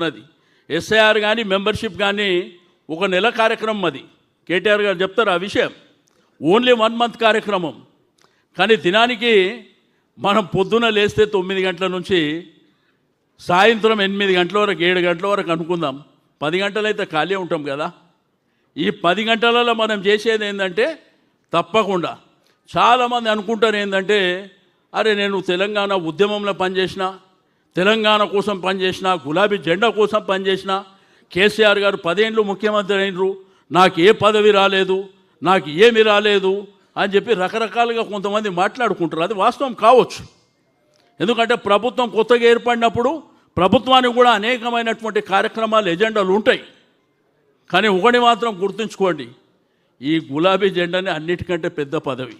ఉన్నది. ఎస్ఐఆర్ కానీ మెంబర్షిప్ కానీ ఒక నెల కార్యక్రమం, అది కేటీఆర్ గారు చెప్తారు ఆ విషయం. ఓన్లీ 1 మంత్ కార్యక్రమం. కానీ దినానికి మనం పొద్దున లేస్తే 9 గంటల నుంచి సాయంత్రం 8 గంటల వరకు 7 గంటల వరకు అనుకుందాం, 10 గంటలైతే ఖాళీ ఉంటాం కదా. ఈ 10 గంటలలో మనం చేసేది ఏంటంటే, తప్పకుండా చాలామంది అనుకుంటారు ఏంటంటే, అరే నేను తెలంగాణ ఉద్యమంలో పనిచేసిన, తెలంగాణ కోసం పనిచేసిన, గులాబీ జెండా కోసం పనిచేసిన, కేసీఆర్ గారు 10 ఏళ్ళు ముఖ్యమంత్రి అయినరు, నాకు ఏ పదవి రాలేదు, నాకు ఏమి రాలేదు అని చెప్పి రకరకాలుగా కొంతమంది మాట్లాడుకుంటారు. అది వాస్తవం కావచ్చు, ఎందుకంటే ప్రభుత్వం కొత్తగా ఏర్పడినప్పుడు ప్రభుత్వానికి కూడా అనేకమైనటువంటి కార్యక్రమాలు, ఎజెండాలు ఉంటాయి. కానీ ఒకటి మాత్రం గుర్తుంచుకోండి, ఈ గులాబీ జెండాని అన్నిటికంటే పెద్ద పదవి.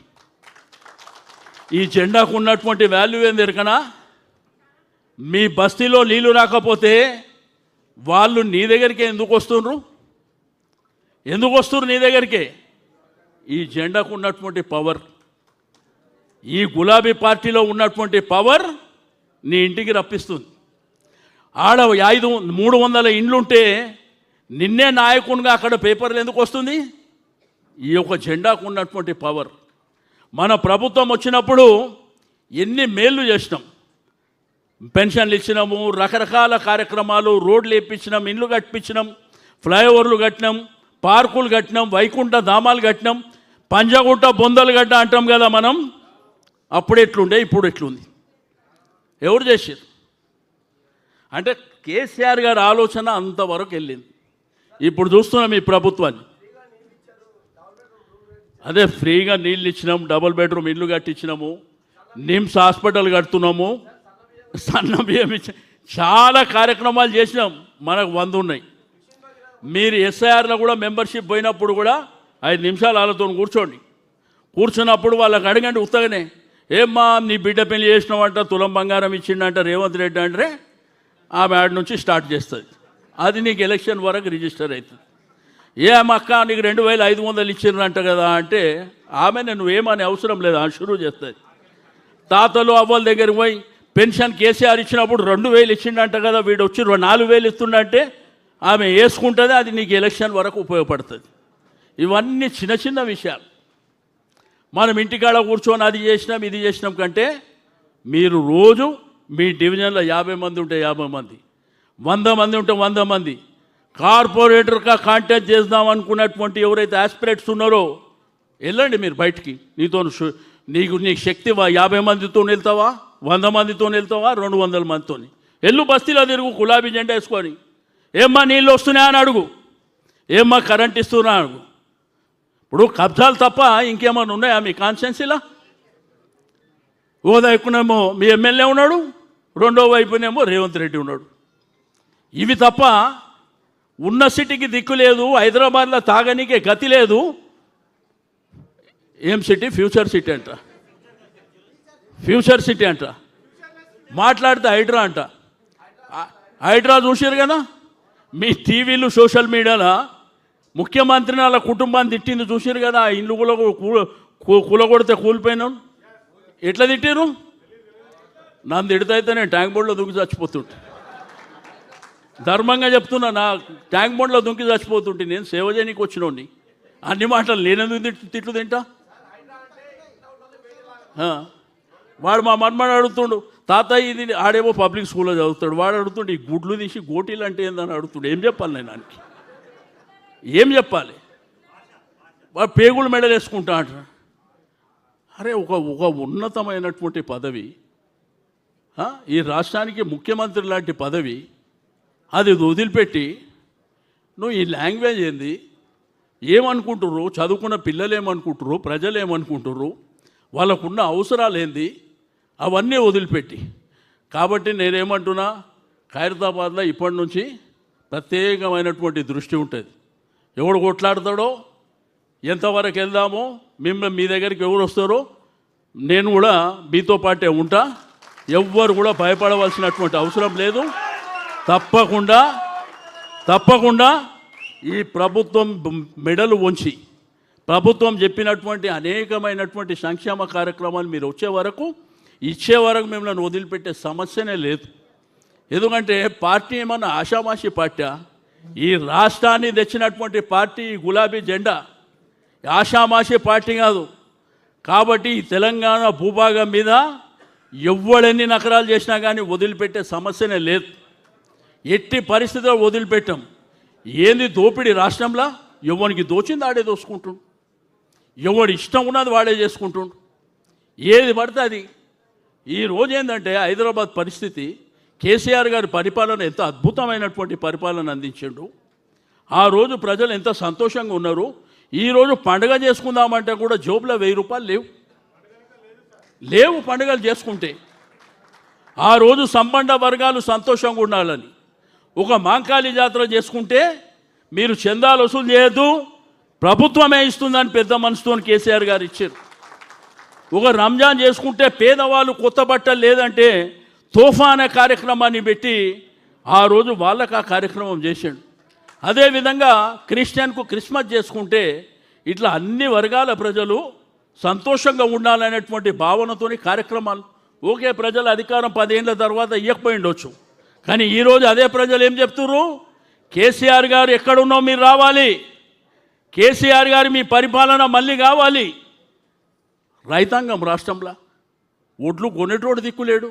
ఈ జెండాకు ఉన్నటువంటి వాల్యూ ఏంది ఎరకనా? మీ బస్తీలో నీళ్లు రాకపోతే వాళ్ళు నీ దగ్గరికే ఎందుకు వస్తున్నారు? ఎందుకు వస్తున్నారు నీ దగ్గరికే? ఈ జెండాకు ఉన్నటువంటి పవర్, ఈ గులాబీ పార్టీలో ఉన్నటువంటి పవర్ నీ ఇంటికి రప్పిస్తుంది. ఆడ 300 ఇండ్లుంటే నిన్నే నాయకునిగా అక్కడ పేపర్లు ఎందుకు వస్తుంది? ఈ యొక్క జెండాకు ఉన్నటువంటి పవర్. మన ప్రభుత్వం వచ్చినప్పుడు ఎన్ని మేళ్ళు చేసినాం, పెన్షన్లు ఇచ్చినాము, రకరకాల కార్యక్రమాలు, రోడ్లు వేయించినాం, ఇండ్లు కట్టించినాం, ఫ్లైఓవర్లు కట్టినాం, పార్కులు కట్టినాం, వైకుంఠ ధామాలు కట్టినాం, పంజగుట్ట బొందలు గడ్డ అంటాం కదా మనం. అప్పుడు ఎట్లుండే, ఇప్పుడు ఎట్లుంది? ఎవరు చేశారు? అంటే కేసీఆర్ గారి ఆలోచన అంతవరకు వెళ్ళింది. ఇప్పుడు చూస్తున్నాం ఈ ప్రభుత్వాన్ని, అదే ఫ్రీగా నీళ్ళు ఇచ్చినాము, డబుల్ బెడ్రూమ్ ఇల్లు కట్టించినాము, నిమ్స్ హాస్పిటల్ కడుతున్నాము, సన్న బియ్యం ఇచ్చి చాలా కార్యక్రమాలు చేసినాం. మనకు 100 ఉన్నాయి. మీరు ఎస్ఐఆర్లో కూడా మెంబర్షిప్ పోయినప్పుడు కూడా 5 నిమిషాలు వాళ్ళతో కూర్చున్నప్పుడు వాళ్ళకి అడగండి ఉత్తగానే, ఏమ్మా నీ బిడ్డ పెళ్లి చేసినావంట, తులం బంగారం ఇచ్చిండంట రేవంత్ రెడ్డి అంటే ఆమె ఆడ నుంచి స్టార్ట్ చేస్తుంది. అది నీకు ఎలక్షన్ వరకు రిజిస్టర్ అవుతుంది. ఏమక్క నీకు 2500 ఇచ్చిండ్రంట కదా అంటే ఆమె నువ్వేమని అవసరం లేదు, ఆ షురూ చేస్తుంది. తాతలు అవ్వల దగ్గరికి పోయి పెన్షన్ కేసీఆర్ ఇచ్చినప్పుడు 2000 ఇచ్చిండంట కదా, వీడు వచ్చి 4000 ఇస్తుండంటే ఆమె వేసుకుంటుంది. అది నీకు ఎలక్షన్ వరకు ఉపయోగపడుతుంది. ఇవన్నీ చిన్న చిన్న విషయాలు. మనం ఇంటికాడ కూర్చొని అది చేసినాం ఇది చేసినాం కంటే, మీరు రోజు మీ డివిజన్లో 50 మంది ఉంటే 50 మంది, 100 మంది ఉంటే 100 మంది కార్పొరేటర్గా కాంటాక్ట్ చేద్దాం అనుకున్నటువంటి ఎవరైతే ఆస్పిరేట్స్ ఉన్నారో వెళ్ళండి మీరు బయటికి. నీకు శక్తి 50 మందితో వెళ్తావా, 100 మందితో వెళ్తావా, 200 మందితో ఎల్లు బస్తీలో తిరుగు, గులాబీ జెండా వేసుకొని. ఏమ్మా నీళ్ళు వస్తున్నాయా అని అడుగు, ఏమ్మా కరెంట్ ఇస్తున్నా అడుగు. ఇప్పుడు కబ్జాలు తప్ప ఇంకేమన్నా ఉన్నాయా మీ కాన్స్టిట్యున్సీలో? వైపునేమో మీ ఎమ్మెల్యే ఉన్నాడు, రెండో వైపునేమో రేవంత్ రెడ్డి ఉన్నాడు. ఇవి తప్ప ఉన్న సిటీకి దిక్కు లేదు, హైదరాబాద్లో తాగనీకే గతి లేదు. ఏం సిటీ? ఫ్యూచర్ సిటీ అంట, ఫ్యూచర్ సిటీ అంట. మాట్లాడితే హైడ్రా అంట. హైడ్రా చూసారు కదా మీ టీవీలు సోషల్ మీడియాలో. ముఖ్యమంత్రిని వాళ్ళ కుటుంబాన్ని తిట్టింది చూసారు కదా, ఇల్లు కూలగొడితే కూలిపోయినాను. ఎట్లా తిట్టారు? నన్ను తిడితే నేను ట్యాంక్ బోర్డులో దుంకి చచ్చిపోతుంటే, ధర్మంగా చెప్తున్నా, నా ట్యాంక్ బోర్డులో దుంకి చచ్చిపోతుంటే నేను సేవ చేయడానికి వచ్చినోడిని. అన్ని మాటలు నేనెందుకు తిట్లు తింటా? వాడు మా మన్మడు అడుగుతుండు, తాతయ్య ఇది ఆడేమో పబ్లిక్ స్కూల్లో చదువుతాడు, వాడు అడుగుతుండు ఈ గుడ్లు తీసి గోటీలు అంటే ఏందని అడుగుతుండు. ఏం చెప్పాలి నేను దానికి? ఏం చెప్పాలి? వాడు పేగులు మెడలు వేసుకుంటా అంటారు. అరే ఒక ఉన్నతమైనటువంటి పదవి, ఈ రాష్ట్రానికి ముఖ్యమంత్రి లాంటి పదవి, అది వదిలిపెట్టి నువ్వు ఈ లాంగ్వేజ్ ఏంది? ఏమనుకుంటుర్రు? చదువుకున్న పిల్లలు ఏమనుకుంటుర్రు? ప్రజలు ఏమనుకుంటుర్రు? వాళ్ళకున్న అవసరాలు ఏంది? అవన్నీ వదిలిపెట్టి. కాబట్టి నేనేమంటున్నా, ఖైరతాబాద్లో ఇప్పటి నుంచి ప్రత్యేకమైనటువంటి దృష్టి ఉంటుంది. ఎవడు కొట్లాడతాడో, ఎంతవరకు వెళ్దామో, మీ దగ్గరికి ఎవరు వస్తారో నేను కూడా మీతో పాటే ఉంటా. ఎవ్వరు కూడా భయపడవలసినటువంటి అవసరం లేదు. తప్పకుండా ఈ ప్రభుత్వం మెడలు వంచి ప్రభుత్వం చెప్పినటువంటి అనేకమైనటువంటి సంక్షేమ కార్యక్రమాలు మీరు ఇచ్చే వరకు మిమ్మల్ని వదిలిపెట్టే సమస్యనే లేదు. ఎందుకంటే పార్టీ ఏమన్నా ఆషామాషి పార్టీ, ఈ రాష్ట్రాన్ని తెచ్చినటువంటి పార్టీ ఈ గులాబీ జెండా ఆషామాషి పార్టీ కాదు. కాబట్టి ఈ తెలంగాణ భూభాగం మీద ఎవ్వడెన్ని నకరాలు చేసినా కానీ వదిలిపెట్టే సమస్యనే లేదు. ఎట్టి పరిస్థితుల్లో వదిలిపెట్టాం. ఏంది దోపిడీ రాష్ట్రంలో? ఎవరికి దోచింది ఆడే దోసుకుంటుండు, ఎవడు ఇష్టం ఉన్నది వాడే చేసుకుంటుండు, ఏది పడితే అది. ఈరోజు ఏంటంటే హైదరాబాద్ పరిస్థితి, కేసీఆర్ గారి పరిపాలన ఎంత అద్భుతమైనటువంటి పరిపాలన అందించిండు. ఆ రోజు ప్రజలు ఎంత సంతోషంగా ఉన్నారు. ఈరోజు పండుగ చేసుకుందామంటే కూడా జోబులో 1000 రూపాయలు లేవు పండుగలు చేసుకుంటే. ఆ రోజు సంబంధ వర్గాలు సంతోషంగా ఉండాలని ఒక మాంకాళి జాతర చేసుకుంటే మీరు చందాలు వసూలు చేయొద్దు, ప్రభుత్వమే ఇస్తుందని పెద్ద మనసుతో కేసీఆర్ గారు ఇచ్చారు. ఒక రంజాన్ చేసుకుంటే పేదవాళ్ళు కొత్త బట్టలు లేదంటే తోఫా అనే కార్యక్రమాన్ని పెట్టి ఆ రోజు వాళ్ళకు ఆ కార్యక్రమం చేశాడు. అదేవిధంగా క్రిస్టియన్కు క్రిస్మస్ చేసుకుంటే ఇట్లా అన్ని వర్గాల ప్రజలు సంతోషంగా ఉండాలనేటువంటి భావనతోని కార్యక్రమాలు. ఓకే, ప్రజల అధికారం 10 ఏళ్ళ తర్వాత ఇవ్వకపోయిండొచ్చు, కానీ ఈరోజు అదే ప్రజలు ఏం చెప్తున్నారు? కేసీఆర్ గారు ఎక్కడున్నో మీరు రావాలి, కేసీఆర్ గారు మీ పరిపాలన మళ్ళీ కావాలి. రైతాంగం రాష్ట్రంలో ఒడ్లు కొనేటోడు దిక్కులేడు.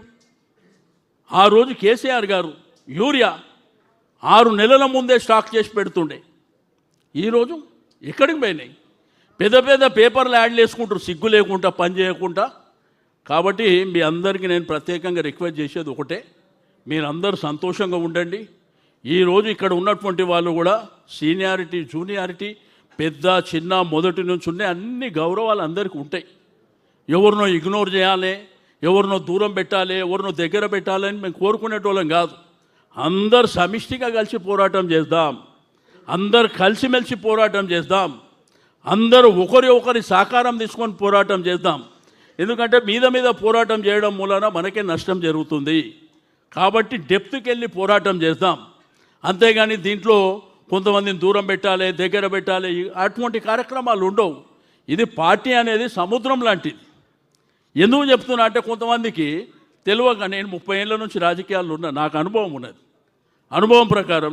ఆ రోజు కేసీఆర్ గారు యూరియా 6 నెలల ముందే స్టాక్ చేసి పెడుతుండే. ఈరోజు ఎక్కడికి పోయినాయి? పెద్ద పెద్ద పేపర్లు యాడ్లు వేసుకుంటారు సిగ్గు లేకుండా, పని చేయకుండా. కాబట్టి మీ అందరికీ నేను ప్రత్యేకంగా రిక్వెస్ట్ చేసేది ఒకటే, మీరందరూ సంతోషంగా ఉండండి. ఈరోజు ఇక్కడ ఉన్నటువంటి వాళ్ళు కూడా సీనియారిటీ, జూనియారిటీ, పెద్ద చిన్న మొదటి నుంచి ఉన్నాయి, అన్ని గౌరవాలు అందరికీ ఉంటాయి. ఎవరినో ఇగ్నోర్ చేయాలి, ఎవరినో దూరం పెట్టాలి, ఎవరినో దగ్గర పెట్టాలని మేము కోరుకునేటోళ్ళం కాదు. అందరు సమిష్టిగా కలిసి పోరాటం చేద్దాం, అందరు కలిసిమెలిసి పోరాటం చేద్దాం, అందరూ ఒకరి సహకారం తీసుకొని పోరాటం చేద్దాం. ఎందుకంటే మీద పోరాటం చేయడం మూలన మనకే నష్టం జరుగుతుంది. కాబట్టి డెప్త్కి వెళ్ళి పోరాటం చేద్దాం. అంతేగాని దీంట్లో కొంతమందిని దూరం పెట్టాలి, దగ్గర పెట్టాలి, అటువంటి కార్యక్రమాలు ఉండవు. ఇది పార్టీ అనేది సముద్రం లాంటిది. ఎందుకు చెప్తున్నా అంటే కొంతమందికి తెలియక, నేను 30 ఏళ్ళ నుంచి రాజకీయాల్లో ఉన్నా, నాకు అనుభవం ఉన్నది. అనుభవం ప్రకారం